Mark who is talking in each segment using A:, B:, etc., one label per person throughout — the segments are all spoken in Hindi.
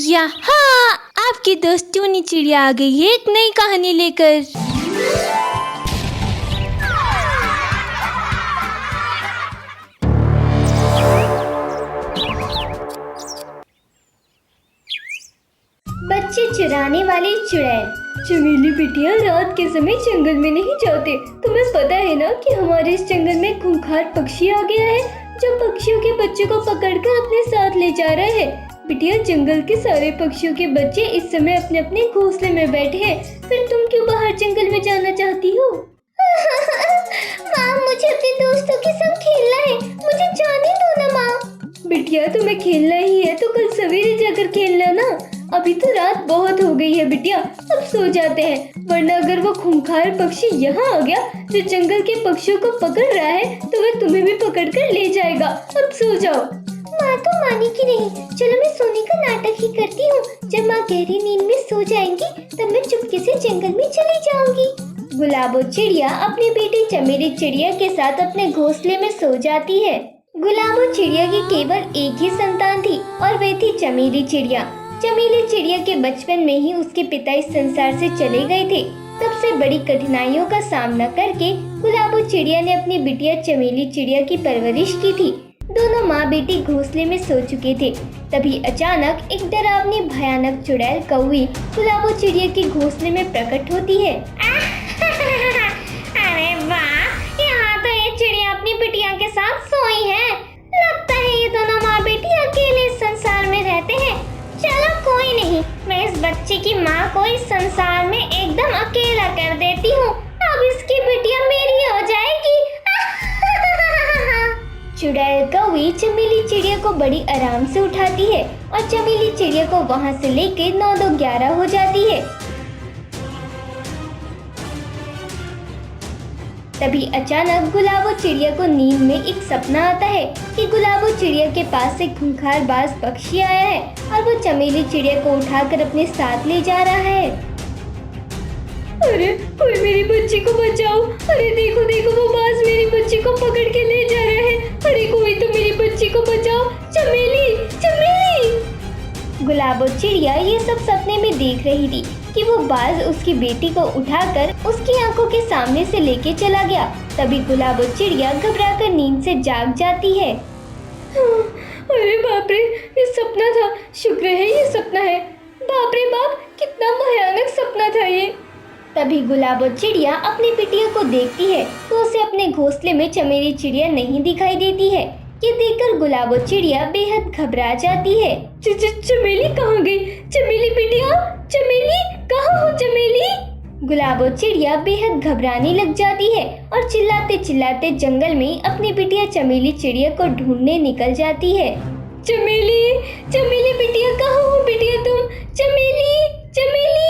A: यहाँ आपकी दोस्तों चिड़िया आ गई है एक नई कहानी लेकर।
B: बच्चे चुराने वाली चुड़ैल। चमेली बिटिया रात के समय जंगल में नहीं जाते। तुम्हें पता है ना कि हमारे इस जंगल में खूंखार पक्षी आ गया है जो पक्षियों के बच्चों को पकड़कर अपने साथ ले जा रहा है। बिटिया जंगल के सारे पक्षियों के बच्चे इस समय अपने अपने घोंसले में बैठे हैं, फिर तुम क्यों बाहर जंगल में जाना चाहती हो? माँ, मुझे अपने दोस्तों के संग खेलना है, मुझे जाने दो ना माँ। बिटिया तुम्हें खेलना ही है तो कल सवेरे जाकर खेलना ना, अभी तो रात बहुत हो गई है बिटिया, अब सो जाते हैं, वरना अगर वो खूंखार पक्षी यहाँ आ गया जो जंगल के पक्षियों को पकड़ रहा है तो वह तुम्हें भी पकड़ कर ले जाएगा। अब सो जाओ। माँ तो मानेगी नहीं, चलो मैं सोने का नाटक ही करती हूँ। जब माँ गहरी नींद में सो जाएंगी तब मैं चुपके से जंगल में चली जाऊंगी। गुलाबो चिड़िया अपनी बेटी चमेली चिड़िया के साथ अपने घोंसले में सो जाती है। गुलाबो चिड़िया की केवल एक ही संतान थी और वे थी चमेली चिड़िया। चमेली चिड़िया के बचपन में ही उसके पिता इस संसार से चले गए थे। तब से बड़ी कठिनाइयों का सामना करके गुलाबो चिड़िया ने अपनी बिटिया चमेली चिड़िया की परवरिश की थी। दोनों माँ बेटी घोंसले में सो चुके थे। तभी अचानक एक डरावनी भयानक चुड़ैल कौवी गुलाबो चिड़िया के घोंसले में प्रकट होती है। अरे वाह, यहाँ तो ये चिड़िया अपनी बिटिया के साथ सोई है। लगता है ये दोनों माँ बेटी अकेले इस संसार में रहते हैं। चलो कोई नहीं, मैं इस बच्चे की माँ को इस संसार में एकदम अकेला कर देती हूँ। अब इसकी बिटिया मेरी हो जाएगी। चुड़ैल कौवी चमेली चिड़िया को बड़ी आराम से उठाती है और चमेली चिड़िया को वहाँ से लेके 9 2 11 हो जाती है। तभी अचानक गुलाबो चिड़िया को नींद में एक सपना आता है कि गुलाबो चिड़िया के पास से खूंखार बाज पक्षी आया है और वो चमेली चिड़िया को उठाकर अपने साथ ले जा रहा है। अरे कोई मेरी बच्ची को बचाओ, अरे देखो देखो वो बाज मेरी बच्ची को पकड़ के ले जा रहा है, अरे कोई तो मेरी बच्ची को बचाओ, चमेली चमेली। गुलाबो चिड़िया ये सब सपने में देख रही थी कि वो बाज उसकी बेटी को उठाकर उसकी आंखों के सामने से लेके चला गया। तभी गुलाबो चिड़िया घबराकर नींद से जाग जाती है। अरे बाप रे, ये सपना था, शुक्र है ये सपना है। बाप रे बाप, कितना भयानक सपना था ये। तभी गुलाबो चिड़िया अपनी बिटिया को देखती है तो उसे अपने घोंसले में चमेली चिड़िया नहीं दिखाई देती है। ये देखकर गुलाबो चिड़िया बेहद घबरा जाती है। चमेली कहाँ गई? चमेली बिटिया, चमेली कहाँ हो चमेली? गुलाबो चिड़िया बेहद घबराने लग जाती है और चिल्लाते चिल्लाते जंगल में अपनी बिटिया चमेली चिड़िया को ढूंढने निकल जाती है। चमेली चमेली बिटिया कहाँ हो बिटिया तुम? चमेली चमेली।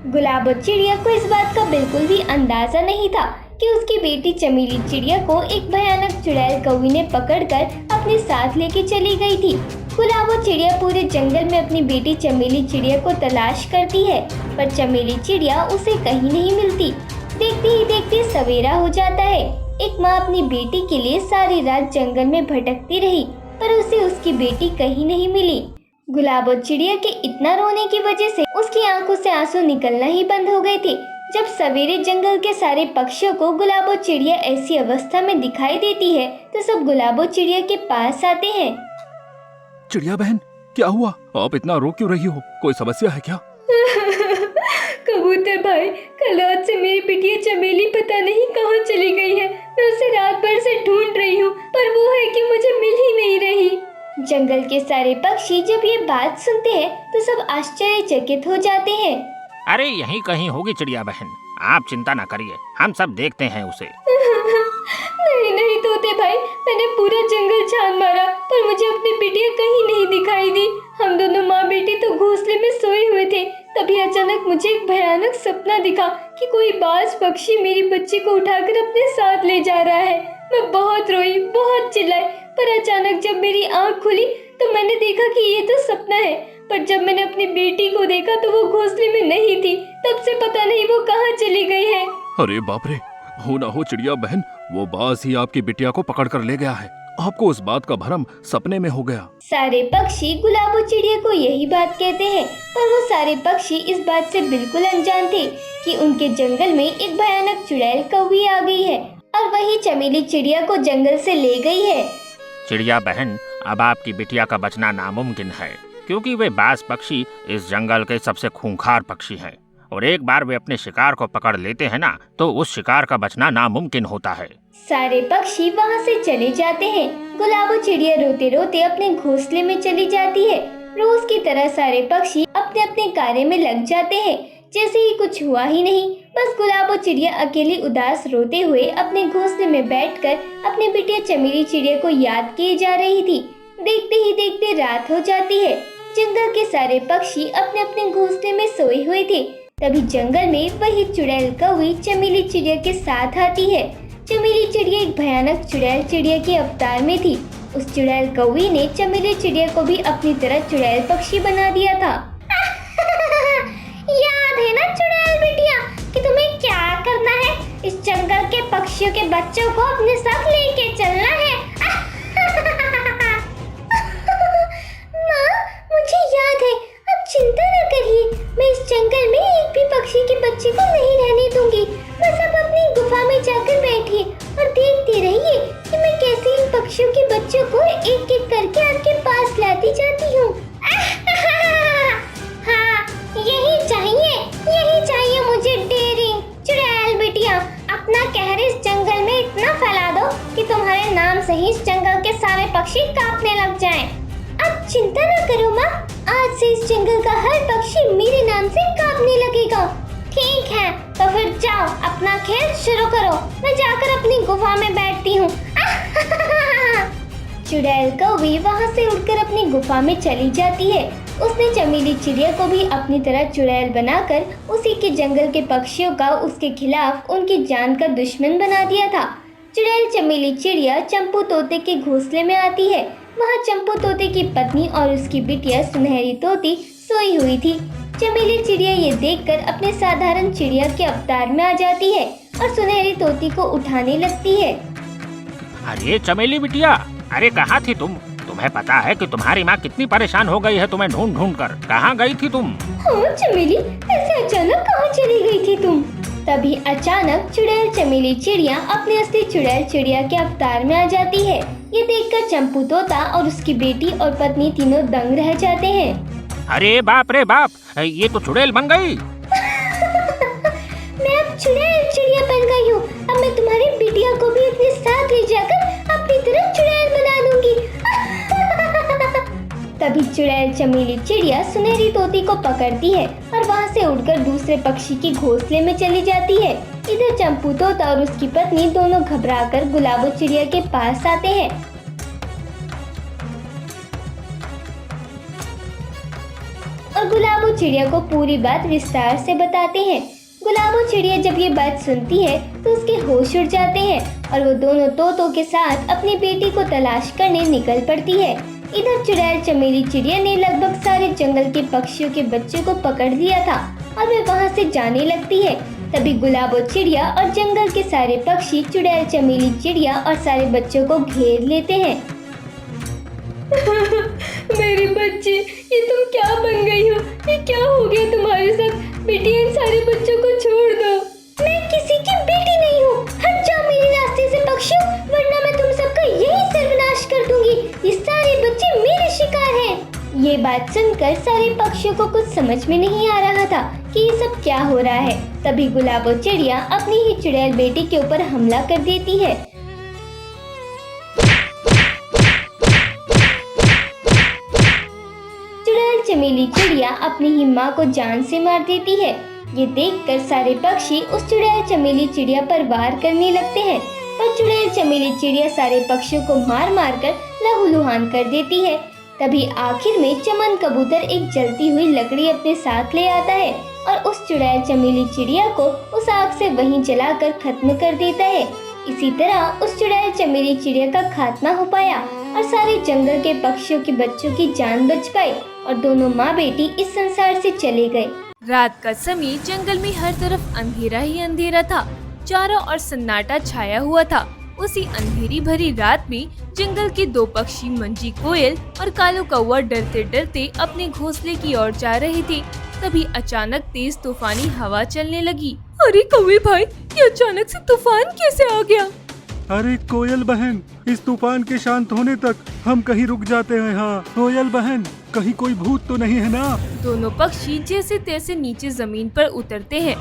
B: गुलाबो चिड़िया को इस बात का बिल्कुल भी अंदाजा नहीं था कि उसकी बेटी चमेली चिड़िया को एक भयानक चुड़ैल कौवी ने पकड़कर अपने साथ लेके चली गई थी। गुलाबो चिड़िया पूरे जंगल में अपनी बेटी चमेली चिड़िया को तलाश करती है पर चमेली चिड़िया उसे कहीं नहीं मिलती। देखते ही देखते सवेरा हो जाता है। एक माँ अपनी बेटी के लिए सारी रात जंगल में भटकती रही पर उसे उसकी बेटी कहीं नहीं मिली। गुलाबो चिड़िया के इतना रोने की वजह से उसकी आंखों से आंसू निकलना ही बंद हो गए थे। जब सवेरे जंगल के सारे पक्षियों को गुलाबो चिड़िया ऐसी अवस्था में दिखाई देती है तो सब गुलाबो चिड़िया के पास आते हैं।
C: चिड़िया बहन, क्या हुआ? आप इतना रो क्यों रही हो? कोई समस्या है क्या?
B: कबूतर भाई, कल रात से मेरी बिटिया चमेली पता नहीं कहाँ चली गई है। मैं उसे रात भर से ढूंढ रही हूँ पर वो है कि मुझे मिल ही नहीं रही। जंगल के सारे पक्षी जब ये बात सुनते हैं तो सब आश्चर्यचकित हो जाते हैं।
D: अरे यहीं कहीं होगी चिड़िया बहन, आप चिंता न करिए, हम सब देखते हैं उसे।
B: नहीं नहीं तोते भाई, मैंने पूरा जंगल छान मारा पर मुझे अपनी बिटिया कहीं नहीं दिखाई दी। हम दोनों माँ बेटी तो घोंसले में सोए हुए थे। तभी अचानक मुझे एक भयानक सपना दिखा कि कोई बाज पक्षी मेरी बच्ची को उठाकर अपने साथ ले जा रहा है। मैं बहुत रोई, बहुत चिल्लाई पर अचानक जब मेरी आँख खुली तो मैंने देखा कि ये तो सपना है। पर जब मैंने अपनी बेटी को देखा तो वो घोंसले में नहीं थी। तब से पता नहीं वो कहाँ चली गई है।
C: अरे बाप रे, हो ना हो चिड़िया बहन, वो बाज ही आपकी बिटिया को पकड़ कर ले गया है। आपको उस बात का भ्रम सपने में हो गया।
B: सारे पक्षी गुलाबो चिड़िया को यही बात कहते हैं, पर वो सारे पक्षी इस बात से बिल्कुल अनजान थे कि उनके जंगल में एक भयानक चुड़ैल कौवी आ गई है और वही चमेली चिड़िया को जंगल से ले गई है।
D: चिड़िया बहन, अब आपकी बिटिया का बचना नामुमकिन है, क्योंकि वे बाज पक्षी इस जंगल के सबसे खूंखार पक्षी हैं और एक बार वे अपने शिकार को पकड़ लेते हैं ना, तो उस शिकार का बचना नामुमकिन होता है।
B: सारे पक्षी वहाँ से चले जाते हैं। गुलाबो चिड़िया रोते रोते अपने घोंसले में चली जाती है। रोज की तरह सारे पक्षी अपने अपने कार्य में लग जाते हैं, जैसे ही कुछ हुआ ही नहीं। बस गुलाबो चिड़िया अकेली उदास रोते हुए अपने घोंसले में बैठकर अपनी बिटिया चमेली चिड़िया को याद किए जा रही थी। देखते ही देखते रात हो जाती है। जंगल के सारे पक्षी अपने अपने घोंसले में सोए हुए थे। तभी जंगल में वही चुड़ैल कौवी चमेली चिड़िया के साथ आती है। चमेली चिड़िया एक भयानक चुड़ैल चिड़िया के अवतार में थी। उस चुड़ैल कौवी ने चमेली चिड़िया को भी अपनी तरह चुड़ैल पक्षी बना दिया था। याद है ना चुड़ैल बिटिया कि तुम्हें क्या करना है? इस जंगल के पक्षियों के बच्चों को अपने साथ लेके चलना है। माँ, मुझे याद है, अब चिंता न करिए। मैं इस जंगल में एक भी पक्षी के बच्चे को नहीं रहने दूंगी। बस आप अपनी गुफा में जाकर बैठिए और देखते रहिए कि मैं कैसे इन पक्षियों के बच्चों को एक एक करके आपके पास लाती जाती हूँ। हाँ, यही चाहिए मुझे डेयरिंग। चुड़ैल बिटिया, अपना कहर इस जंगल में इतना फैला दो कि तुम्हारे नाम से ही इस जंगल के सारे पक्षी कांपने लग जाएं। अब चिंता न करो माँ, आज से इस जंगल का हर पक्षी मेरे नाम से कांपने लगेगा। ठीक है, तो फिर जाओ अपना खेल शुरू करो। मैं जाकर अपनी गुफा में बैठती हूँ। चुड़ैल कौवी वहाँ से उड़कर अपनी गुफा में चली जाती है। उसने चमेली चिड़िया को भी अपनी तरह चुड़ैल बनाकर उसी के जंगल के पक्षियों का उसके खिलाफ उनकी जान का दुश्मन बना दिया था। चुड़ैल चमेली चिड़िया चंपू तोते के घोंसले में आती है। वहाँ चंपू तोते की पत्नी और उसकी बिटिया सुनहरी तोती सोई हुई थी। चमेली चिड़िया ये देखकर अपने साधारण चिड़िया के अवतार में आ जाती है और सुनहरी तोती को उठाने लगती है।
D: अरे चमेली बिटिया, अरे कहाँ थी तुम? तुम्हें पता है कि तुम्हारी माँ कितनी परेशान हो गई है तुम्हें ढूंढ ढूंढ कर। कहाँ गई थी तुम?
B: हाँ चमेली, ऐसे अचानक कहाँ चली गई थी तुम? तभी अचानक चुड़ैल चमेली चिड़िया अपने असली चुड़ैल चिड़िया के अवतार में आ जाती है। ये देखकर चंपू तोता और उसकी बेटी और पत्नी तीनों दंग रह जाते हैं।
D: अरे बाप रे बाप, ये तो चुड़ैल बन गई।
B: मैं अब चुड़ैल चिड़िया बन गई हूँ। अब मैं तुम्हारी बिटिया को भी अपने साथ ले जाकर अपनी तरह चुड़ैल बना दूंगी। तभी चुड़ैल चमेली चिड़िया सुनहरी तोती को पकड़ती है और वहाँ से उड़कर दूसरे पक्षी के घोंसले में चली जाती है। इधर चंपू तोता और उसकी पत्नी दोनों घबराकर गुलाबो चिड़िया के पास आते हैं। और गुलाबो चिड़िया को पूरी बात विस्तार से बताते हैं। गुलाबो चिड़िया जब ये बात सुनती है तो उसके होश उड़ जाते हैं और वो दोनों तोतों के साथ अपनी बेटी को तलाश करने निकल पड़ती है। इधर चुड़ैल चमेली चिड़िया ने लगभग सारे जंगल के पक्षियों के बच्चे को पकड़ लिया था और वे वहाँ से जाने लगती है। तभी गुलाबो चिड़िया और जंगल के सारे पक्षी चुड़ैल चमेली चिड़िया और सारे बच्चों को घेर लेते हैं। मेरे बच्चे, ये तुम क्या बन गई हो? ये क्या हो गया तुम्हारे साथ? बेटी, इन सारे बच्चों को छोड़ दो। मैं किसी की बेटी नहीं हूँ। हट जाओ मेरे रास्ते से पक्षियों, वरना मैं तुम सबका यही सर्वनाश कर दूंगी। ये सारे बच्चे मेरे शिकार हैं। ये बात सुनकर सारे पक्षियों को कुछ समझ में नहीं आ रहा था कि ये सब क्या हो रहा है। तभी गुलाबो चिड़िया अपनी ही चुड़ैल बेटी के ऊपर हमला कर देती है। चुड़ैल चमेली चिड़िया अपनी ही माँ को जान से मार देती है। ये देखकर सारे पक्षी उस चुड़ैल चमेली चिड़िया पर वार करने लगते हैं, पर चुड़ैल चमेली चिड़िया सारे पक्षियों को मार मार कर लहूलुहान कर देती है। तभी आखिर में चमन कबूतर एक जलती हुई लकड़ी अपने साथ ले आता है और उस चुड़ैल चमेली चिड़िया को उस आग से वहीं जलाकर खत्म कर देता है। इसी तरह उस चुड़ैल चमेली चिड़िया का खात्मा हो पाया और सारे जंगल के पक्षियों के बच्चों की जान बच पाई और दोनों माँ बेटी इस संसार से चले गए।
E: रात का समय जंगल में हर तरफ अंधेरा ही अंधेरा था। चारों ओर सन्नाटा छाया हुआ था। उसी अंधेरी भरी रात में जंगल के दो पक्षी मंजी कोयल और कालू कौवा डरते डरते अपने घोंसले की ओर जा रहे थे। तभी अचानक तेज तूफानी हवा चलने लगी। अरे कौवे भाई, ये अचानक से तूफान कैसे आ गया?
F: अरे कोयल बहन, इस तूफान के शांत होने तक हम कहीं रुक जाते हैं। हाँ कोयल बहन, कहीं कोई भूत तो नहीं है ना?
E: दोनों पक्षी जैसे तैसे नीचे जमीन पर उतरते हैं।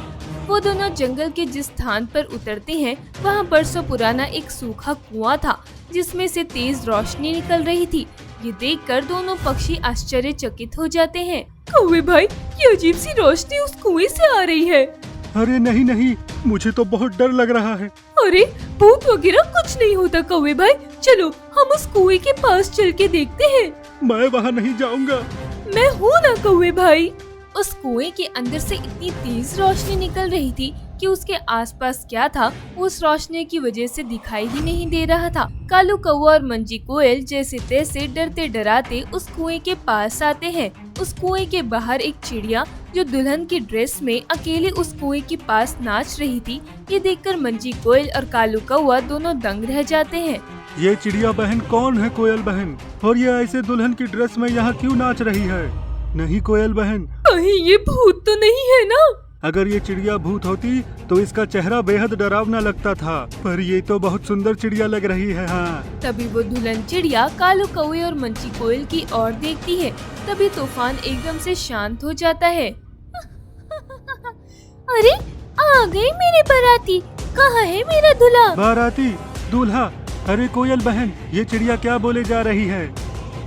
E: वो दोनों जंगल के जिस स्थान पर उतरते हैं वहाँ बरसों पुराना एक सूखा कुआं था जिसमें से तेज रोशनी निकल रही थी। ये देखकर दोनों पक्षी आश्चर्यचकित हो जाते हैं। कौवे भाई, ये अजीब सी रोशनी उस कुएं से आ रही है।
F: अरे नहीं नहीं, मुझे तो बहुत डर लग रहा है।
E: अरे भूत वगैरह कुछ नहीं होता कौवे भाई, चलो हम उस कुएं के पास चल के देखते हैं।
F: मैं वहाँ नहीं जाऊँगा।
E: मैं हूँ ना कौवे भाई। उस कुएं के अंदर से इतनी तेज रोशनी निकल रही थी कि उसके आसपास क्या था उस रोशनी की वजह से दिखाई ही नहीं दे रहा था। कालू कौवा और मंजी कोयल जैसे तैसे डरते डराते उस कुएं के पास आते हैं। उस कुएं के बाहर एक चिड़िया जो दुल्हन की ड्रेस में अकेले उस कुएं के पास नाच रही थी, ये देखकर मंजी कोयल और कालू कौवा दोनों दंग रह जाते हैं।
F: ये चिड़िया बहन कौन है कोयल बहन? और ये ऐसे दुल्हन की ड्रेस में यहाँ क्यों नाच रही है? नहीं कोयल बहन,
E: कहीं ये भूत तो नहीं है ना?
F: अगर ये चिड़िया भूत होती तो इसका चेहरा बेहद डरावना लगता था, पर ये तो बहुत सुंदर चिड़िया लग रही है। हाँ
E: तभी वो दुल्हन चिड़िया कालू कौवे और मंजी कोयल की ओर देखती है। तभी तूफान एकदम से शांत हो जाता है। अरे आ गए मेरे बाराती, कहाँ है मेरा दूल्हा?
F: बाराती दूल्हा? अरे कोयल बहन, ये चिड़िया क्या बोले जा रही है?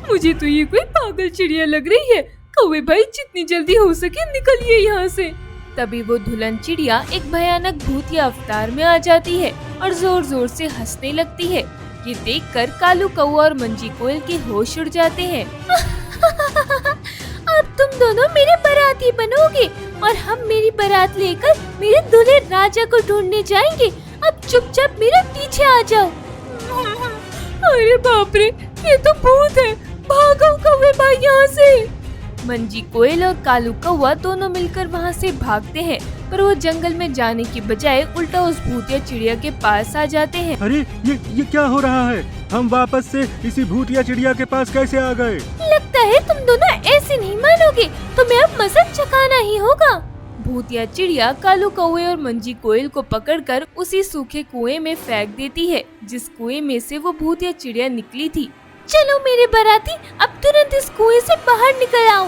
E: मुझे तो ये कोई पागल चिड़िया लग रही है। कौवे भाई, जितनी जल्दी हो सके निकलिए यहाँ से। तभी वो दुल्हन चिड़िया एक भयानक भूतिया अवतार में आ जाती है और जोर जोर से हंसने लगती है। ये देखकर कालू कौवा और मंजी कोयल के होश उड़ जाते हैं। अब तुम दोनों मेरे बाराती बनोगे और हम मेरी बारात लेकर मेरे दूल्हे राजा को ढूंढने जाएंगे। अब चुपचाप मेरे पीछे आ जाओ। अरे बाप रे, ये तो भूत है, भागो कौवे भाई यहाँ से। मंजी कोयल और कालू कौवा दोनों मिलकर वहाँ से भागते हैं, पर वो जंगल में जाने की बजाय उल्टा उस भूतिया चिड़िया के पास आ जाते हैं।
F: अरे ये क्या हो रहा है? हम वापस से इसी भूतिया चिड़िया के पास कैसे आ गए?
E: लगता है तुम दोनों ऐसे नहीं मानोगे, तुम्हें अब मजाक चखाना ही होगा। भूतिया चिड़िया कालू कौवे और मंजी कोयल को पकड़कर उसी सूखे कुएं में फेंक देती है जिस कुएं में से वो भूतिया चिड़िया निकली थी। चलो मेरे बाराती, अब तुरंत इस कुएं से बाहर निकल आओ।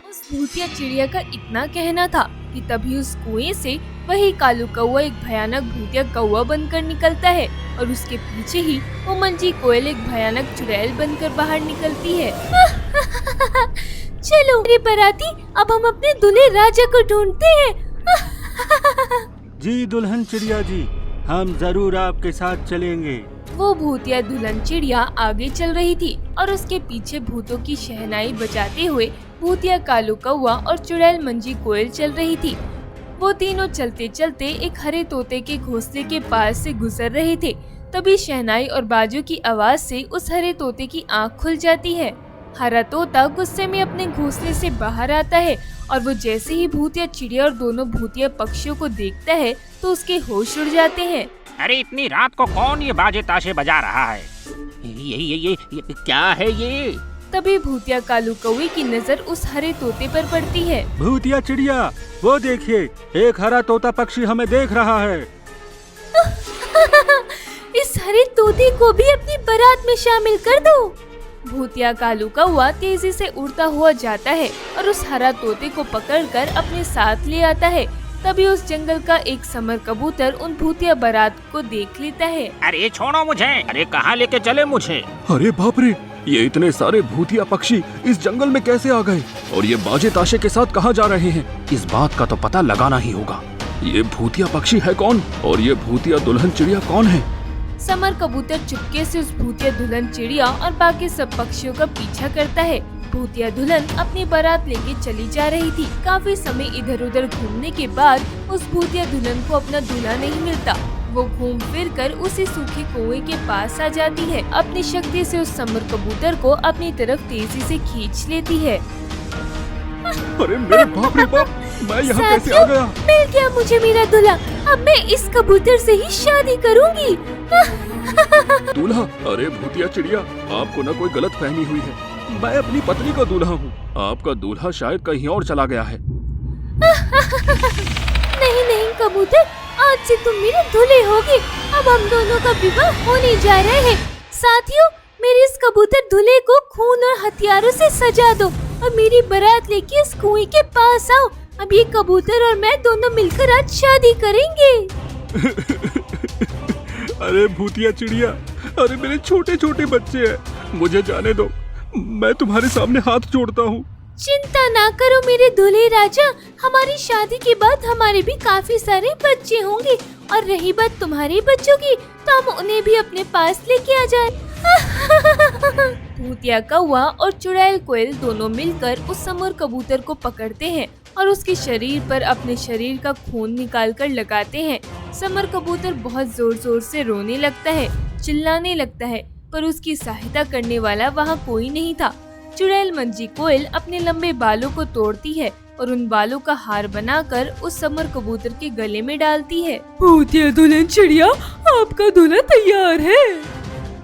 E: उस भूतिया चिड़िया का इतना कहना था कि तभी उस कुएं से वही कालू कौवा एक भयानक भूतिया कौवा बनकर निकलता है और उसके पीछे ही वो मंजी कोयल एक भयानक चुड़ैल बनकर बाहर निकलती है। चलो मेरे बाराती, अब हम अपने दूल्हे राजा को ढूंढते हैं।
F: जी दुल्हन चिड़िया जी, हम जरूर आपके साथ चलेंगे।
E: वो भूतिया दुल्हन चिड़िया आगे चल रही थी और उसके पीछे भूतों की शहनाई बजाते हुए भूतिया कालू कौवा और चुड़ैल मंजी कोयल चल रही थी। वो तीनों चलते चलते एक हरे तोते के घोंसले के पास से गुजर रहे थे। तभी शहनाई और बाजों की आवाज से उस हरे तोते की आँख खुल जाती है। हरा तोता गुस्से में अपने घोंसले से बाहर आता है और वो जैसे ही भूतिया चिड़िया और दोनों भूतिया पक्षियों को देखता है तो उसके होश उड़ जाते हैं।
D: अरे इतनी रात को कौन ये बाजे ताशे बजा रहा है? ये क्या है ये?
E: तभी भूतिया कालू कौवे की नजर उस हरे तोते पर पड़ती है।
F: भूतिया चिड़िया, वो देखिए, एक हरा तोता पक्षी हमें देख रहा है।
E: इस हरे तोते को भी अपनी बारात में शामिल कर दो। भूतिया कालू कौवा तेजी से उड़ता हुआ जाता है और उस हरा तोते को पकड़कर अपने साथ ले आता है। तभी उस जंगल का एक समर कबूतर उन भूतिया बारात को देख लेता है।
D: अरे छोड़ो मुझे, अरे कहाँ लेके चले मुझे?
C: अरे बाप रे, ये इतने सारे भूतिया पक्षी इस जंगल में कैसे आ गए और ये बाजे ताशे के साथ कहाँ जा रहे हैं? इस बात का तो पता लगाना ही होगा। ये भूतिया पक्षी है कौन और ये भूतिया दुल्हन चिड़िया कौन है?
E: समर कबूतर चुपके से उस भूतिया दुल्हन चिड़िया और बाकी सब पक्षियों का पीछा करता है। भूतिया दुल्हन अपनी बारात लेके चली जा रही थी। काफी समय इधर उधर घूमने के बाद उस भूतिया दुल्हन को अपना दूल्हा नहीं मिलता। वो घूम फिर कर उसी सूखे कुएं के पास आ जाती है। अपनी शक्ति से उस समर कबूतर को अपनी तरफ तेजी से खींच लेती है।
C: अरे मेरे बाप रे बाप, मैं यहाँ कैसे आ गया?
E: मिल गया मुझे मेरा दूल्हा। अब मैं इस कबूतर से ही शादी करूंगी।
C: दूल्हा? अरे भूतिया चिड़िया, आपको ना कोई गलत फहमी हुई है। मैं अपनी पत्नी का दूल्हा हूँ। आपका दूल्हा शायद कहीं और चला गया है।
E: नहीं नहीं कबूतर, आज से तुम मेरे दूल्हे होगे। अब हम दोनों का विवाह होने जा रहे हैं। साथियों, मेरे इस कबूतर दूल्हे को खून और हथियारों से सजा दो और मेरी बारात लेके इस कुएं के पास आओ। अब ये कबूतर और मैं दोनों मिलकर आज शादी करेंगे।
F: अरे भूतिया चिड़िया, अरे मेरे छोटे छोटे बच्चे हैं, मुझे जाने दो। मैं तुम्हारे सामने हाथ जोड़ता हूँ।
E: चिंता ना करो मेरे दूल्हे राजा, हमारी शादी के बाद हमारे भी काफी सारे बच्चे होंगे। और रही बात तुम्हारे बच्चों की, तो हम उन्हें भी अपने पास लेके आ जाए। भूतिया कौवा और चुड़ैल कोयल दोनों मिलकर उस समर कबूतर को पकड़ते हैं और उसके शरीर पर अपने शरीर का खून निकालकर लगाते हैं। समर कबूतर बहुत जोर जोर से रोने लगता है, चिल्लाने लगता है, पर उसकी सहायता करने वाला वहाँ कोई नहीं था। चुड़ैल मंजी कोयल अपने लंबे बालों को तोड़ती है और उन बालों का हार बनाकर उस समर कबूतर के गले में डालती है।
G: भूतिया दुल्हन चिड़िया, आपका दूल्हा तैयार है।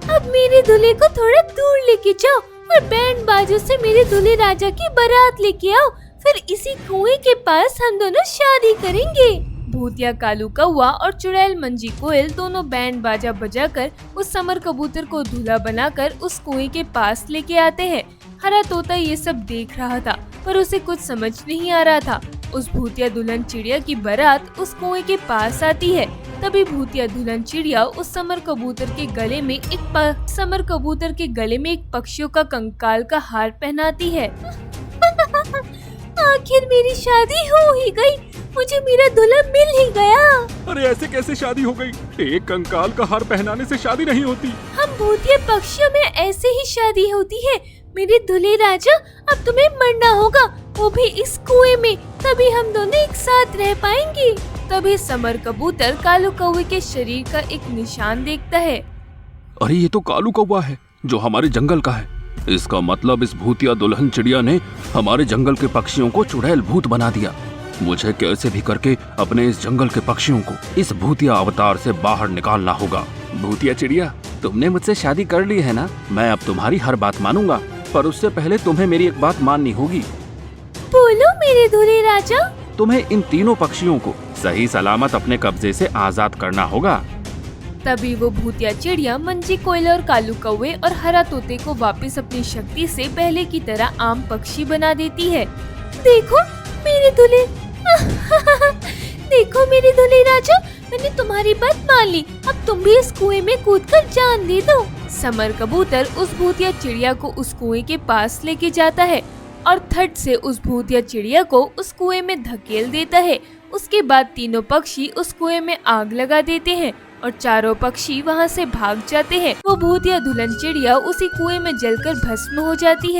E: अब मेरे दूल्हे को थोड़ा दूर लेके जाओ और बैंड बाजों से मेरे दूल्हे राजा की बारात लेके आओ, फिर इसी कुएं के पास हम दोनों शादी करेंगे। भूतिया कालू कौवा और चुड़ैल मंजी कोयल दोनों बैंड बाजा बजाकर उस समर कबूतर को दूल्हा बनाकर उस कुएं के पास लेके आते हैं। हरा तोता ये सब देख रहा था, पर उसे कुछ समझ नहीं आ रहा था। उस भूतिया दुल्हन चिड़िया की बारात उस कुएं के पास आती है। तभी भूतिया दुल्हन चिड़िया उस समर कबूतर के गले में एक पक्षियों का कंकाल का हार पहनाती है। आखिर मेरी शादी हो ही गई, मुझे मेरा दूल्हा मिल ही गया।
F: अरे ऐसे कैसे शादी हो गई? एक कंकाल का हार पहनाने से शादी नहीं होती।
E: हम भूतिया पक्षियों में ऐसे ही शादी होती है। मेरे दूल्हे राजा, अब तुम्हें मरना होगा, वो भी इस कुएं में, तभी हम दोनों एक साथ रह पाएंगे। तभी समर कबूतर कालू कौवे के शरीर का एक निशान देखता है।
C: अरे ये तो कालू कौवा है जो हमारे जंगल का है। इसका मतलब इस भूतिया दुल्हन चिड़िया ने हमारे जंगल के पक्षियों को चुड़ैल भूत बना दिया। मुझे कैसे भी करके अपने इस जंगल के पक्षियों को इस भूतिया अवतार से बाहर निकालना होगा। भूतिया चिड़िया, तुमने मुझसे शादी कर ली है ना? मैं अब तुम्हारी हर बात मानूंगा, पर उससे पहले तुम्हें मेरी एक बात माननी होगी।
E: बोलो मेरे दूल्हे राजा।
C: तुम्हें इन तीनों पक्षियों को सही सलामत अपने कब्जे से आजाद करना होगा।
E: तभी वो भूतिया चिड़िया मंजी कोयल और कालू कौवे और हरा तोते को वापस अपनी शक्ति से पहले की तरह आम पक्षी बना देती है। देखो मेरे दूल्हे देखो मेरे दूल्हे राजा, मैंने तुम्हारी बात मान ली। अब तुम भी इस कुएं में कूदकर जान दे दो। समर कबूतर उस भूतिया चिड़िया को उस कुएं के पास लेके जाता है और थट से उस भूतिया चिड़िया को उस कुएं में धकेल देता है। उसके बाद तीनों पक्षी उस कुएं में आग लगा देते हैं और चारों पक्षी वहां से भाग जाते हैं। वो भूतिया दुल्हन चिड़िया उसी कुएं में जलकर भस्म हो जाती है।